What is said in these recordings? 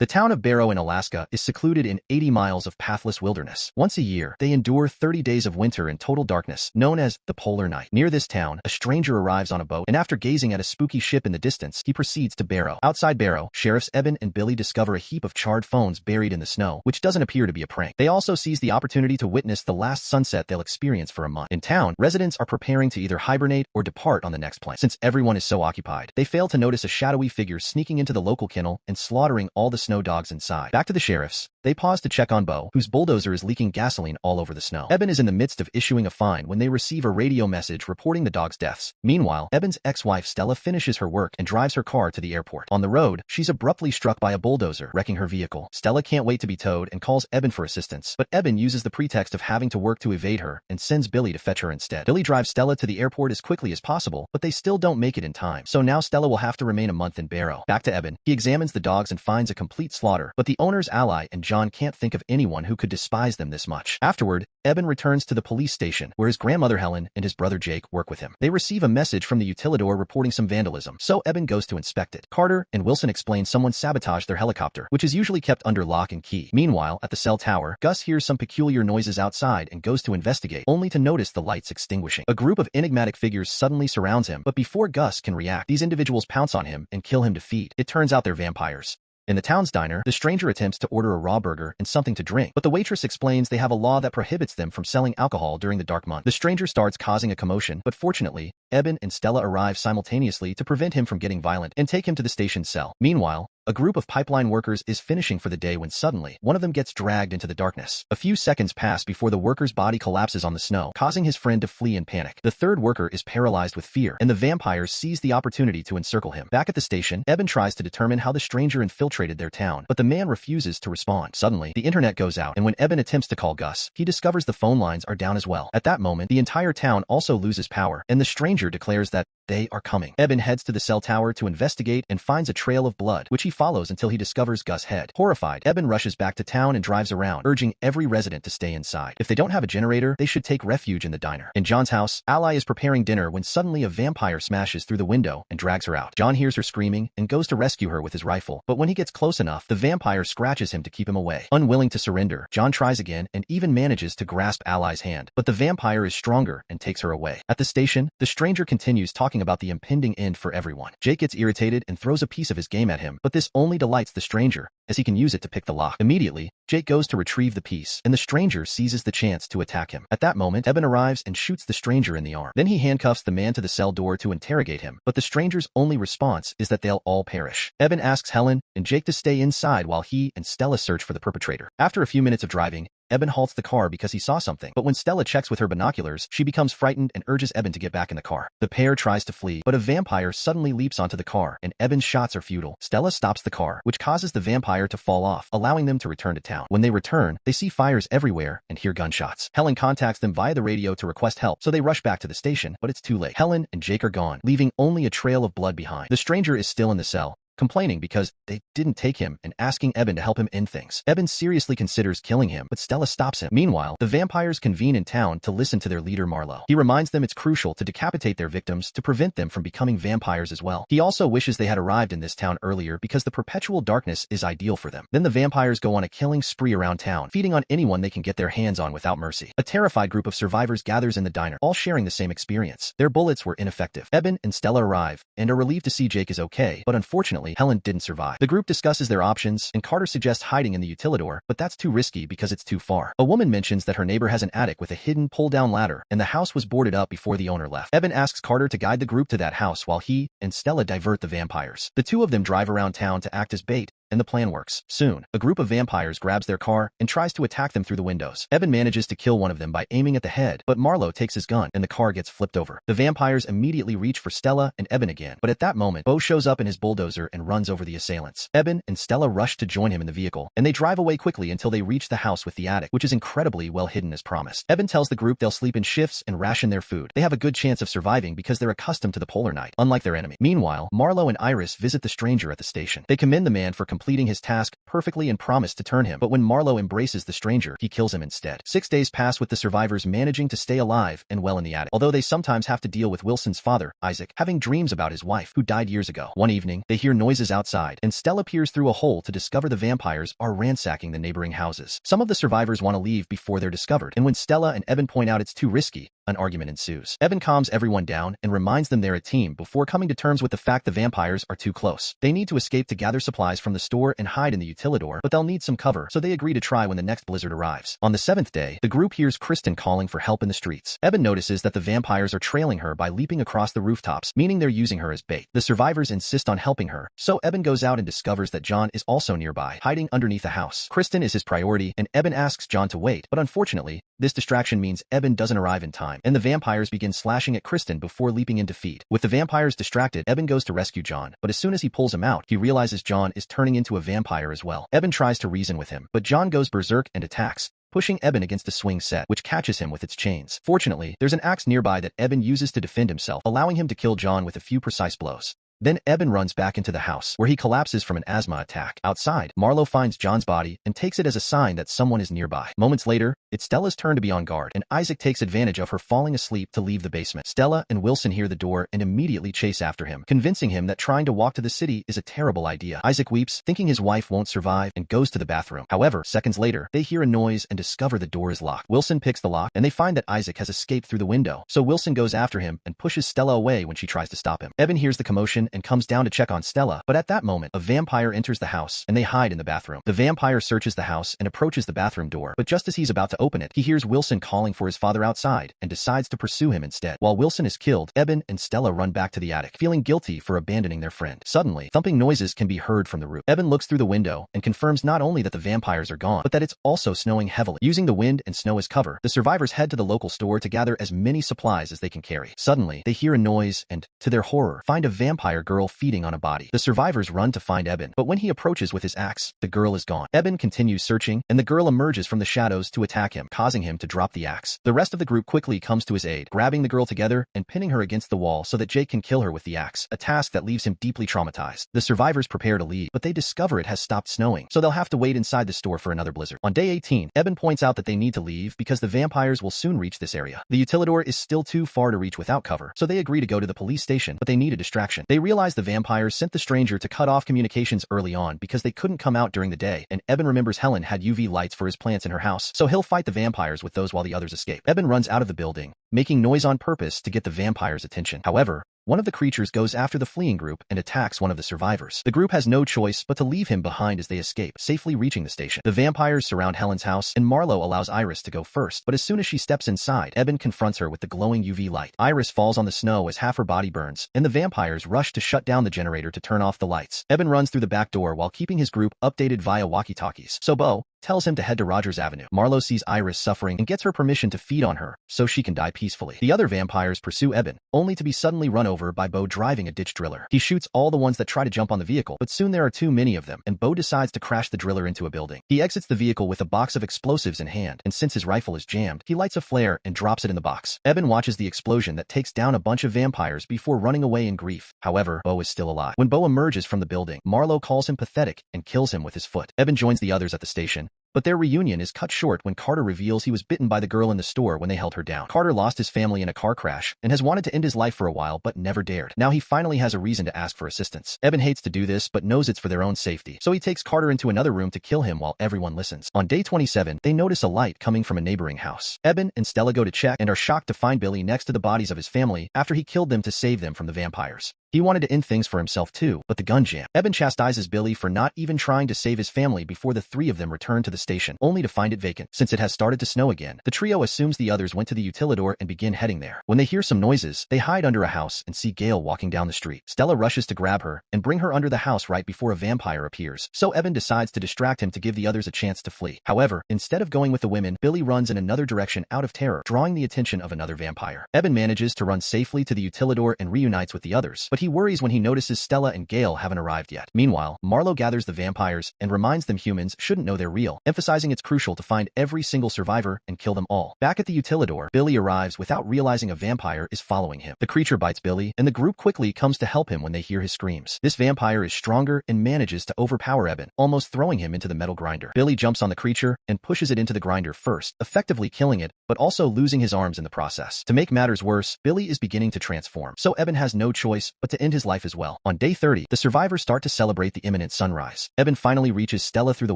The town of Barrow in Alaska is secluded in 80 miles of pathless wilderness. Once a year, they endure 30 days of winter in total darkness, known as the polar night. Near this town, a stranger arrives on a boat, and after gazing at a spooky ship in the distance, he proceeds to Barrow. Outside Barrow, sheriffs Eben and Billy discover a heap of charred phones buried in the snow, which doesn't appear to be a prank. They also seize the opportunity to witness the last sunset they'll experience for a month. In town, residents are preparing to either hibernate or depart on the next plane. Since everyone is so occupied, they fail to notice a shadowy figure sneaking into the local kennel and slaughtering all the snow dogs inside. Back to the sheriffs. They pause to check on Bo, whose bulldozer is leaking gasoline all over the snow. Eben is in the midst of issuing a fine when they receive a radio message reporting the dogs' deaths. Meanwhile, Eben's ex-wife Stella finishes her work and drives her car to the airport. On the road, she's abruptly struck by a bulldozer, wrecking her vehicle. Stella can't wait to be towed and calls Eben for assistance, but Eben uses the pretext of having to work to evade her and sends Billy to fetch her instead. Billy drives Stella to the airport as quickly as possible, but they still don't make it in time. So now Stella will have to remain a month in Barrow. Back to Eben. He examines the dogs and finds a complete slaughter, but the owner's ally and John can't think of anyone who could despise them this much. Afterward, Eben returns to the police station, where his grandmother Helen and his brother Jake work with him. They receive a message from the utilidor reporting some vandalism, so Eben goes to inspect it. Carter and Wilson explain someone sabotaged their helicopter, which is usually kept under lock and key. Meanwhile, at the cell tower, Gus hears some peculiar noises outside and goes to investigate, only to notice the lights extinguishing. A group of enigmatic figures suddenly surrounds him, but before Gus can react, these individuals pounce on him and kill him to feed. It turns out they're vampires. In the town's diner, the stranger attempts to order a raw burger and something to drink, but the waitress explains they have a law that prohibits them from selling alcohol during the dark month. The stranger starts causing a commotion, but fortunately, Eben and Stella arrive simultaneously to prevent him from getting violent and take him to the station's cell. Meanwhile, a group of pipeline workers is finishing for the day when suddenly, one of them gets dragged into the darkness. A few seconds pass before the worker's body collapses on the snow, causing his friend to flee in panic. The third worker is paralyzed with fear, and the vampires seize the opportunity to encircle him. Back at the station, Eben tries to determine how the stranger infiltrated their town, but the man refuses to respond. Suddenly, the internet goes out, and when Eben attempts to call Gus, he discovers the phone lines are down as well. At that moment, the entire town also loses power, and the stranger declares that they are coming. Eben heads to the cell tower to investigate and finds a trail of blood, which he follows until he discovers Gus' head. Horrified, Eben rushes back to town and drives around, urging every resident to stay inside. If they don't have a generator, they should take refuge in the diner. In John's house, Ally is preparing dinner when suddenly a vampire smashes through the window and drags her out. John hears her screaming and goes to rescue her with his rifle, but when he gets close enough, the vampire scratches him to keep him away. Unwilling to surrender, John tries again and even manages to grasp Ally's hand, but the vampire is stronger and takes her away. At the station, the stranger continues talking about the impending end for everyone. Jake gets irritated and throws a piece of his game at him, but this only delights the stranger, as he can use it to pick the lock. Immediately, Jake goes to retrieve the piece, and the stranger seizes the chance to attack him. At that moment, Eben arrives and shoots the stranger in the arm. Then he handcuffs the man to the cell door to interrogate him, but the stranger's only response is that they'll all perish. Eben asks Helen and Jake to stay inside while he and Stella search for the perpetrator. After a few minutes of driving, Eben halts the car because he saw something, but when Stella checks with her binoculars, she becomes frightened and urges Eben to get back in the car. The pair tries to flee, but a vampire suddenly leaps onto the car, and Eben's shots are futile. Stella stops the car, which causes the vampire to fall off, allowing them to return to town. When they return, they see fires everywhere and hear gunshots. Helen contacts them via the radio to request help, so they rush back to the station, but it's too late. Helen and Jake are gone, leaving only a trail of blood behind. The stranger is still in the cell, complaining because they didn't take him and asking Eben to help him end things. Eben seriously considers killing him, but Stella stops him. Meanwhile, the vampires convene in town to listen to their leader Marlowe. He reminds them it's crucial to decapitate their victims to prevent them from becoming vampires as well. He also wishes they had arrived in this town earlier because the perpetual darkness is ideal for them. Then the vampires go on a killing spree around town, feeding on anyone they can get their hands on without mercy. A terrified group of survivors gathers in the diner, all sharing the same experience. Their bullets were ineffective. Eben and Stella arrive and are relieved to see Jake is okay, but unfortunately, Helen didn't survive. The group discusses their options, and Carter suggests hiding in the utilidor, but that's too risky because it's too far. A woman mentions that her neighbor has an attic with a hidden pull-down ladder, and the house was boarded up before the owner left. Eben asks Carter to guide the group to that house while he and Stella divert the vampires. The two of them drive around town to act as bait, and the plan works. Soon, a group of vampires grabs their car and tries to attack them through the windows. Eben manages to kill one of them by aiming at the head, but Marlowe takes his gun and the car gets flipped over. The vampires immediately reach for Stella and Eben again, but at that moment, Bo shows up in his bulldozer and runs over the assailants. Eben and Stella rush to join him in the vehicle, and they drive away quickly until they reach the house with the attic, which is incredibly well hidden as promised. Eben tells the group they'll sleep in shifts and ration their food. They have a good chance of surviving because they're accustomed to the polar night, unlike their enemy. Meanwhile, Marlowe and Iris visit the stranger at the station. They commend the man for completing completing his task perfectly and promised to turn him, but when Marlowe embraces the stranger, he kills him instead. 6 days pass with the survivors managing to stay alive and well in the attic, although they sometimes have to deal with Wilson's father, Isaac, having dreams about his wife, who died years ago. One evening, they hear noises outside, and Stella peers through a hole to discover the vampires are ransacking the neighboring houses. Some of the survivors want to leave before they're discovered, and when Stella and Eben point out it's too risky, an argument ensues. Eben calms everyone down and reminds them they're a team before coming to terms with the fact the vampires are too close. They need to escape to gather supplies from the store and hide in the utilidor, but they'll need some cover, so they agree to try when the next blizzard arrives. On the 7th day, the group hears Kristen calling for help in the streets. Eben notices that the vampires are trailing her by leaping across the rooftops, meaning they're using her as bait. The survivors insist on helping her, so Eben goes out and discovers that John is also nearby, hiding underneath a house. Kristen is his priority, and Eben asks John to wait, but unfortunately, this distraction means Eben doesn't arrive in time, and the vampires begin slashing at Kristen before leaping in defeat. With the vampires distracted, Eben goes to rescue John, but as soon as he pulls him out, he realizes John is turning into a vampire as well. Eben tries to reason with him, but John goes berserk and attacks, pushing Eben against a swing set, which catches him with its chains. Fortunately, there's an axe nearby that Eben uses to defend himself, allowing him to kill John with a few precise blows. Then Eben runs back into the house, where he collapses from an asthma attack. Outside, Marlowe finds John's body and takes it as a sign that someone is nearby. Moments later, it's Stella's turn to be on guard, and Isaac takes advantage of her falling asleep to leave the basement. Stella and Wilson hear the door and immediately chase after him, convincing him that trying to walk to the city is a terrible idea. Isaac weeps, thinking his wife won't survive, and goes to the bathroom. However, seconds later, they hear a noise and discover the door is locked. Wilson picks the lock, and they find that Isaac has escaped through the window, so Wilson goes after him and pushes Stella away when she tries to stop him. Eben hears the commotion and comes down to check on Stella, but at that moment, a vampire enters the house, and they hide in the bathroom. The vampire searches the house and approaches the bathroom door, but just as he's about to open it, he hears Wilson calling for his father outside and decides to pursue him instead. While Wilson is killed, Eben and Stella run back to the attic, feeling guilty for abandoning their friend. Suddenly, thumping noises can be heard from the roof. Eben looks through the window and confirms not only that the vampires are gone, but that it's also snowing heavily. Using the wind and snow as cover, the survivors head to the local store to gather as many supplies as they can carry. Suddenly, they hear a noise and, to their horror, find a vampire girl feeding on a body. The survivors run to find Eben, but when he approaches with his axe, the girl is gone. Eben continues searching, and the girl emerges from the shadows to attack him, causing him to drop the axe. The rest of the group quickly comes to his aid, grabbing the girl together and pinning her against the wall so that Jake can kill her with the axe, a task that leaves him deeply traumatized. The survivors prepare to leave, but they discover it has stopped snowing, so they'll have to wait inside the store for another blizzard. On day 18, Eben points out that they need to leave because the vampires will soon reach this area. The utilidor is still too far to reach without cover, so they agree to go to the police station, but they need a distraction. They realize the vampires sent the stranger to cut off communications early on because they couldn't come out during the day, and Eben remembers Helen had UV lights for his plants in her house, so he'll fight the vampires with those while the others escape. Eben runs out of the building, making noise on purpose to get the vampires' attention. However, one of the creatures goes after the fleeing group and attacks one of the survivors. The group has no choice but to leave him behind as they escape, safely reaching the station. The vampires surround Helen's house, and Marlowe allows Iris to go first, but as soon as she steps inside, Eben confronts her with the glowing UV light. Iris falls on the snow as half her body burns, and the vampires rush to shut down the generator to turn off the lights. Eben runs through the back door while keeping his group updated via walkie-talkies. So Bo tells him to head to Rogers Avenue. Marlowe sees Iris suffering and gets her permission to feed on her, so she can die peacefully. The other vampires pursue Eben, only to be suddenly run over by Bo driving a ditch driller. He shoots all the ones that try to jump on the vehicle, but soon there are too many of them, and Bo decides to crash the driller into a building. He exits the vehicle with a box of explosives in hand, and since his rifle is jammed, he lights a flare and drops it in the box. Eben watches the explosion that takes down a bunch of vampires before running away in grief. However, Bo is still alive. When Bo emerges from the building, Marlowe calls him pathetic and kills him with his foot. Eben joins the others at the station, but their reunion is cut short when Carter reveals he was bitten by the girl in the store when they held her down. Carter lost his family in a car crash and has wanted to end his life for a while but never dared. Now he finally has a reason to ask for assistance. Eben hates to do this but knows it's for their own safety, so he takes Carter into another room to kill him while everyone listens. On day 27, they notice a light coming from a neighboring house. Eben and Stella go to check and are shocked to find Billy next to the bodies of his family after he killed them to save them from the vampires. He wanted to end things for himself too, but the gun jammed. Eben chastises Billy for not even trying to save his family before the three of them return to the station, only to find it vacant. Since it has started to snow again, the trio assumes the others went to the utilidor and begin heading there. When they hear some noises, they hide under a house and see Gail walking down the street. Stella rushes to grab her and bring her under the house right before a vampire appears, so Eben decides to distract him to give the others a chance to flee. However, instead of going with the women, Billy runs in another direction out of terror, drawing the attention of another vampire. Eben manages to run safely to the utilidor and reunites with the others, but he worries when he notices Stella and Gale haven't arrived yet. Meanwhile, Marlowe gathers the vampires and reminds them humans shouldn't know they're real, emphasizing it's crucial to find every single survivor and kill them all. Back at the Utilidor, Billy arrives without realizing a vampire is following him. The creature bites Billy, and the group quickly comes to help him when they hear his screams. This vampire is stronger and manages to overpower Eben, almost throwing him into the metal grinder. Billy jumps on the creature and pushes it into the grinder first, effectively killing it, but also losing his arms in the process. To make matters worse, Billy is beginning to transform, so Eben has no choice but to end his life as well. On day 30, the survivors start to celebrate the imminent sunrise. Eben finally reaches Stella through the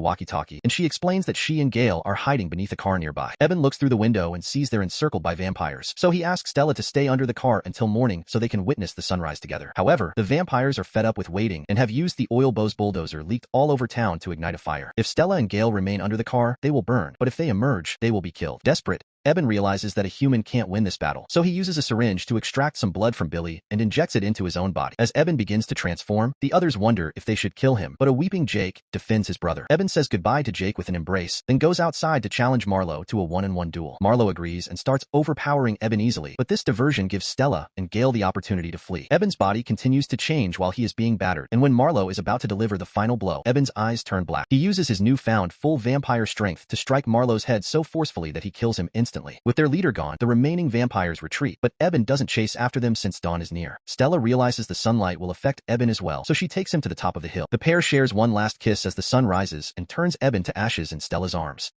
walkie-talkie, and she explains that she and Gale are hiding beneath a car nearby. Eben looks through the window and sees they're encircled by vampires, so he asks Stella to stay under the car until morning so they can witness the sunrise together. However, the vampires are fed up with waiting and have used the oil Bose bulldozer leaked all over town to ignite a fire. If Stella and Gale remain under the car, they will burn, but if they emerge, they will be killed. Desperate, Eben realizes that a human can't win this battle, so he uses a syringe to extract some blood from Billy and injects it into his own body. As Eben begins to transform, the others wonder if they should kill him, but a weeping Jake defends his brother. Eben says goodbye to Jake with an embrace, then goes outside to challenge Marlowe to a one-on-one duel. Marlowe agrees and starts overpowering Eben easily, but this diversion gives Stella and Gale the opportunity to flee. Eben's body continues to change while he is being battered, and when Marlowe is about to deliver the final blow, Eben's eyes turn black. He uses his newfound full vampire strength to strike Marlowe's head so forcefully that he kills him instantly. With their leader gone, the remaining vampires retreat, but Eben doesn't chase after them since dawn is near. Stella realizes the sunlight will affect Eben as well, so she takes him to the top of the hill. The pair shares one last kiss as the sun rises and turns Eben to ashes in Stella's arms.